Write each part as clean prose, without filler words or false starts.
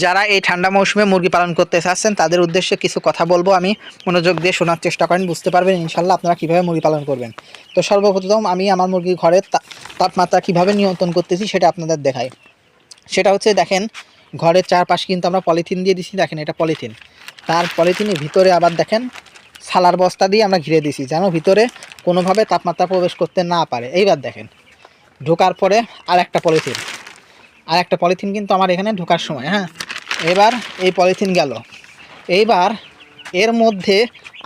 যারা এই ঠান্ডা মৌসুমে মুরগি পালন করতে চাচ্ছেন তাদের উদ্দেশ্যে কিছু কথা বলবো আমি, মনোযোগ দিয়ে শোনার চেষ্টা করেন, বুঝতে পারবেন ইনশাল্লাহ আপনারা কীভাবে মুরগি পালন করবেন। তো সর্বপ্রথম আমি আমার মুরগির ঘরের তাপমাত্রা কীভাবে নিয়ন্ত্রণ করতেছি সেটা আপনাদের দেখাই। সেটা হচ্ছে দেখেন, ঘরের চারপাশে কিন্তু আমরা পলিথিন দিয়ে দিছি, দেখেন এটা পলিথিন। তার পলিথিনের ভিতরে আবার দেখেন সালার বস্তা দিয়ে আমরা ঘিরে দিছি, যেন ভিতরে কোনোভাবে তাপমাত্রা প্রবেশ করতে না পারে। এইবার দেখেন ঢোকার পরে আর একটা পলিথিন কিন্তু আমার এখানে ঢোকার সময়, হ্যাঁ, এবার এই পলিথিন গেল। এইবার এর মধ্যে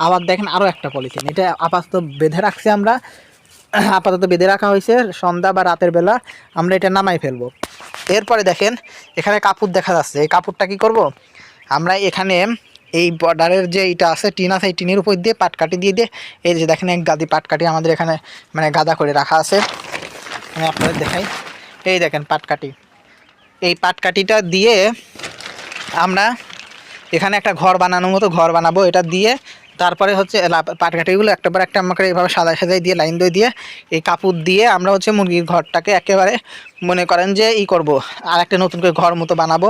আবার দেখেন আরও একটা পলিথিন, এটা আপাতত বেঁধে রাখছি আমরা, আপাতত বেঁধে রাখা হয়েছে, সন্ধ্যা বা রাতের বেলা আমরা এটা নামাই ফেলবো। এরপরে দেখেন এখানে কাপড় দেখা যাচ্ছে, এই কাপড়টা কি করব, আমরা এখানে এই বর্ডারের যে এটা আছে টিন আছে, এই টিনের উপর দিয়ে পাটকাঠি দিয়ে এই যে দেখেন এক গাদি পাটকাঠি আমাদের এখানে মানে গাদা করে রাখা আছে। আমি আপনাদের দেখাই, এই দেখেন পাটকাঠি, এই পাটকাঠিটা দিয়ে আমরা এখানে একটা ঘর বানানোর মতো ঘর বানাবো। এটা দিয়ে তারপরে হচ্ছে পাটকাঠিগুলো একটা পর একটা আমাকে এইভাবে সাজাই দিয়ে লাইন দিয়ে এই কাপড় দিয়ে আমরা হচ্ছে মুরগির ঘরটাকে একেবারে মনে করেন যে করব, আর একটা নতুন করে ঘর মতো বানাবো,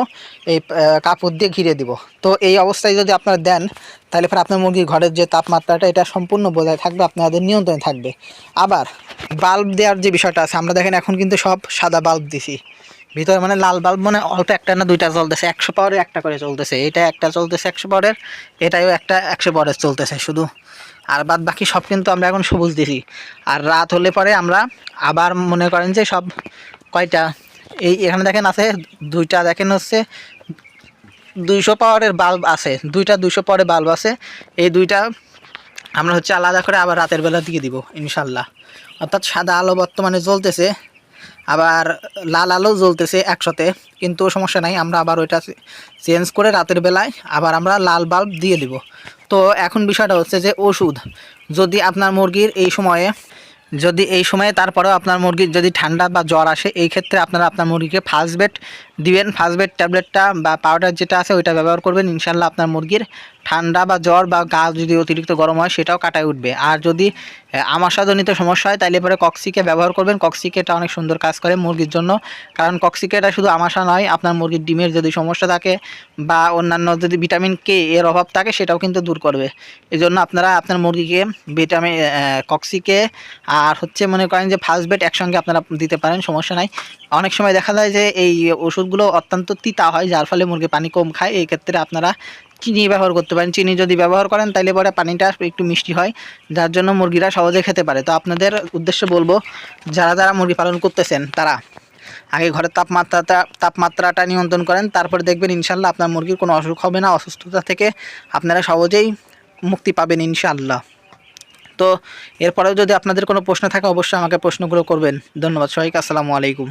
এই কাপড় দিয়ে ঘিরে দিব। তো এই অবস্থায় যদি আপনারা দেন তাহলে পরে আপনার মুরগির ঘরের যে তাপমাত্রাটা এটা সম্পূর্ণ বজায় থাকবে, আপনাদের নিয়ন্ত্রণে থাকবে। আবার বাল্ব দেওয়ার যে বিষয়টা আছে, আমরা দেখেন এখন কিন্তু সব সাদা বাল্ব দিছি ভিতরে, মানে লাল বাল্ব মানে অল্প একটা না দুইটা চলতেছে, 100 পাওয়ারের একটা করে চলতেছে, এটা একটা চলতেছে 100 পাওয়ারের, এটাও একটা 100 পাওয়ারের চলতেছে শুধু, আর বাদ বাকি সব কিন্তু আমরা এখন সবুজ দিছি। আর রাত হলে পরে আমরা আবার মনে করেন যে সব কয়টা এখানে দেখেন আছে দুইটা, দেখেন হচ্ছে 200 পাওয়ারের বাল্ব আছে, দুইটা 200 পাওয়ারের বাল্ব আছে, এই দুইটা আমরা হচ্ছে আলাদা করে আবার রাতের বেলা দিয়ে দিব ইনশাল্লাহ। অর্থাৎ সাদা আলো বর্তমানে জ্বলতেছে, আবার লাল আলো জ্বলতেছে একসাথে, কিন্তু সমস্যা নাই, আমরা আবার ওইটা চেঞ্জ করে রাতের বেলায় আবার আমরা লাল বাল্ব দিয়ে দিব। তো এখন বিষয়টা হচ্ছে যে ওষুধ, যদি আপনার মুরগির এই সময়ে তারপরেও আপনার মুরগির যদি ঠান্ডা বা জ্বর আসে, এই ক্ষেত্রে আপনারা আপনার মুরগিকে ফার্স্ট বেড দিবেন, ফার্স্ট বেড ট্যাবলেটটা বা পাউডার যেটা আছে ওইটা ব্যবহার করবেন, ইনশাল্লাহ আপনার মুরগির ঠান্ডা বা জ্বর বা গা যদি অতিরিক্ত গরম হয় সেটাও কাটায় উঠবে। আর যদি আমাশাজনিত সমস্যা হয় তাহলে পরে কক্সিকে ব্যবহার করবেন, কক্সিকেটা অনেক সুন্দর কাজ করে মুরগির জন্য, কারণ কক্সিকেটা শুধু আমাশা নয়, আপনার মুরগির ডিমের যদি সমস্যা থাকে বা অন্যান্য যদি ভিটামিন কে এর অভাব থাকে সেটাও কিন্তু দূর করবে। এই জন্য আপনারা আপনার মুরগিকে ভিটামিন কক্সিকে আর হচ্ছে মনে করেন যে ফার্স্ট বেড একসঙ্গে আপনারা দিতে পারেন, সমস্যা নাই। অনেক সময় দেখা যায় যে এই ওষুধগুলো অত্যন্ত তিতা হয়, যার ফলে মুরগি পানি কম খায়, এই ক্ষেত্রে আপনারা চিনি ব্যবহার করতে পারেন। চিনি যদি ব্যবহার করেন তাহলে পরে পানিটা একটু মিষ্টি হয়, যার জন্য মুরগিরা সহজে খেতে পারে। তো আপনাদের উদ্দেশ্যে বলবো, যারা মুরগি পালন করতেছেন তারা আগে ঘরের তাপমাত্রাটা নিয়ন্ত্রণ করেন, তারপরে দেখবেন ইনশাল্লাহ আপনার মুরগির কোনো অসুখ হবে না, অসুস্থতা থেকে আপনারা সহজেই মুক্তি পাবেন ইনশাআল্লাহ। তো এরপরেও যদি আপনাদের কোনো প্রশ্ন থাকে অবশ্যই আমাকে প্রশ্নগুলো করবেন। ধন্যবাদ সবাইকে, আসসালামু আলাইকুম।